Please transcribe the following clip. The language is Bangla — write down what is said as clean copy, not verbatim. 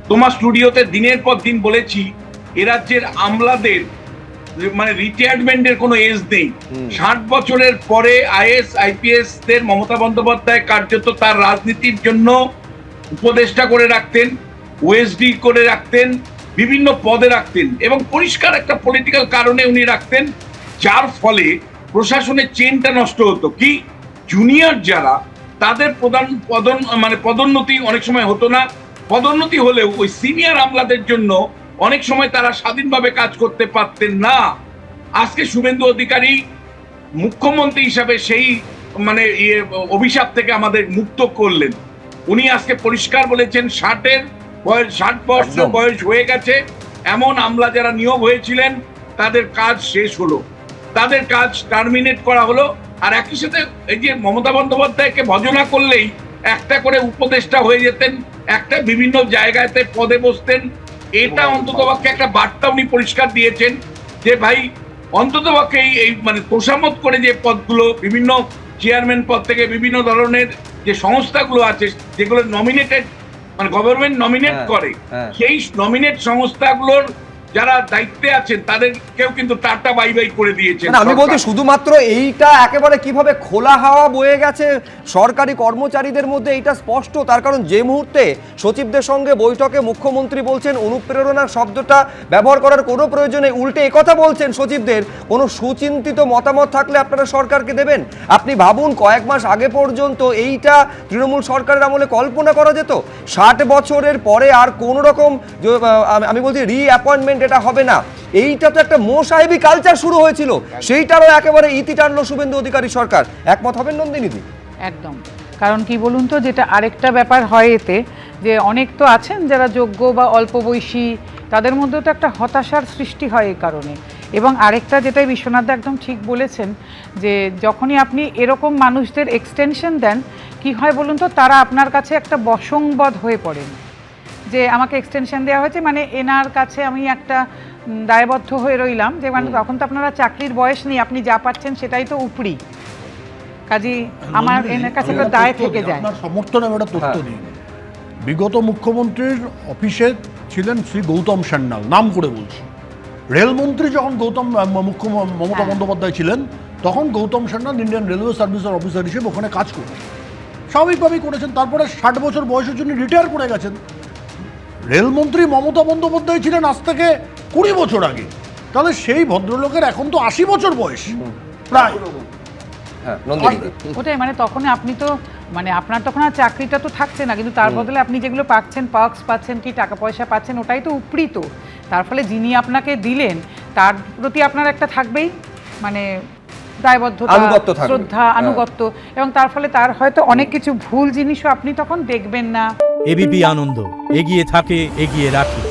তোমার স্টুডিওতে দিনের পর দিন বলেছি এ রাজ্যের আমলাদের মানে রিটায়ারমেন্টের কোনো এজ নেই। 60 বছরের পরে আইএস আইপিএস দের মমতা বন্দ্যোপাধ্যায় কার্যত তার রাজনীতির জন্য উপদেষ্টা করে রাখতেন, ওএসডি করে রাখতেন, বিভিন্ন পদে রাখতেন এবং পরিষ্কার একটা পলিটিক্যাল কারণে উনি রাখতেন, যার ফলে প্রশাসনের চেনটা নষ্ট হতো। কি জুনিয়র যারা তাদের পদোন্নতি অনেক সময় হতো না, পদোন্নতি হলেও ওই সিনিয়র আমলাদের জন্য অনেক সময় তারা স্বাধীনভাবে কাজ করতে পারতেন না। আজকে শুভেন্দু অধিকারী মুখ্যমন্ত্রী হিসাবে সেই অভিশাপ থেকে আমাদের মুক্ত করলেন। উনি আজকে পরিষ্কার বলেছেন 60 বছর বয়স হয়ে গেছে এমন আমলা যারা নিয়োগ হয়েছিলেন তাদের কাজ শেষ হলো, তাদের কাজ টার্মিনেট করা হলো। আর একই সাথে এই যে মমতা বন্দ্যোপাধ্যায়কে ভজনা করলেই একটা করে উপদেষ্টা হয়ে যেতেন, একটা বিভিন্ন জায়গাতে পদে বসতেন। এটা অন্ততপক্ষে একটা বার্তা উনি পরিষ্কার দিয়েছেন যে ভাই অন্ততপক্ষে এই তোষামত করে যে পদগুলো বিভিন্ন চেয়ারম্যান পদ থেকে বিভিন্ন ধরনের যে সংস্থাগুলো আছে যেগুলো নমিনেটেড গভর্নমেন্ট নমিনেট করে, সেই নমিনেট সংস্থাগুলোর যারা দায়িত্বে আছেন তাদেরকেও কিন্তু টাটা বাই বাই করে দিয়েছেন। আমি বলছি শুধুমাত্র এইটা একেবারে কিভাবে খোলা হাওয়া বয়ে গেছে সরকারি কর্মচারীদের মধ্যে এইটা স্পষ্ট। তার কারণ যে মুহূর্তে সচিবদের সঙ্গে বৈঠকে মুখ্যমন্ত্রী বলছেন অনুপ্রেরণার শব্দটা ব্যবহার করার কোনো প্রয়োজন নেই, উল্টে একথা বলছেন সচিবদের কোনো সুচিন্তিত মতামত থাকলে আপনারা সরকারকে দেবেন। আপনি ভাবুন কয়েক মাস আগে পর্যন্ত এইটা তৃণমূল সরকারের আমলে কল্পনা করা যেত। 60 বছরের পরে আর কোনো রকম আমি বলছি রিঅ্যাপয়েন্টমেন্ট এটা হবে না, এইটা তো একটা মোসাহেবি কালচার শুরু হয়েছিল, সেইটারও একেবারে ইতি টানলো শুভেন্দু অধিকারী সরকার। একমত হবেন নন্দিনীদি? একদম। কারণ কি বলুন তো, যেটা আরেকটা ব্যাপার হয় এতে যে অনেক তো আছেন যারা যোগ্য বা অল্প বয়সী, তাদের মধ্যেও তো একটা হতাশার সৃষ্টি হয় এই কারণে। এবং আরেকটা যেটাই বিশ্বনাথদা একদম ঠিক বলেছেন যে যখনই আপনি এরকম মানুষদের এক্সটেনশন দেন কি হয় বলুন তো, তারা আপনার কাছে একটা বশংবদ হয়ে পড়েন যে আমাকে এক্সটেনশন দেওয়া হয়েছে মানে এনার কাছে আমি একটা দায়বদ্ধ হয়ে রইলাম, যে তখন তো আপনারা চাকরির বয়স নেই, আপনি যা পাচ্ছেন সেটাই তো উপরি, কাজী আমার এনার কাছে একটা দায় থেকে যায়। আপনার সমর্থনে একটা তথ্য দিই, বিগত মুখ্যমন্ত্রীর অফিসে ছিলেন শ্রী গৌতম সান্যাল, নাম করে বলছি। রেলমন্ত্রী যখন মমতা বন্দ্যোপাধ্যায় ছিলেন তখন গৌতম সান্যাল ইন্ডিয়ান রেলওয়ে সার্ভিসের অফিসার হিসেবে ওখানে কাজ করেছেন, স্বাভাবিকভাবেই করেছেন। তারপরে 60 বছর বয়সের জন্য রিটায়ার করে গেছেন। রেলমন্ত্রী মমতা বন্দ্যোপাধ্যায় ছিলেন আজ থেকে 20 বছর আগে, তাহলে সেই ভদ্রলোকের এখন তো 80 বছর বয়স প্রায়। ওটাই তখন আপনি তো আপনার তখন আর চাকরিটা তো থাকছে না, কিন্তু তার বদলে আপনি যেগুলো পাচ্ছেন, পার্কস পাচ্ছেন কি টাকা পয়সা পাচ্ছেন, ওটাই তো উপরি। তো তার ফলে যিনি আপনাকে দিলেন তার প্রতি আপনার একটা থাকবেই দায়বদ্ধতা, শ্রদ্ধা, আনুগত্য, এবং তার ফলে তার হয়তো অনেক কিছু ভুল জিনিসও আপনি তখন দেখবেন না। এবিপি আনন্দ এগিয়ে থাকে, এগিয়ে রাখে।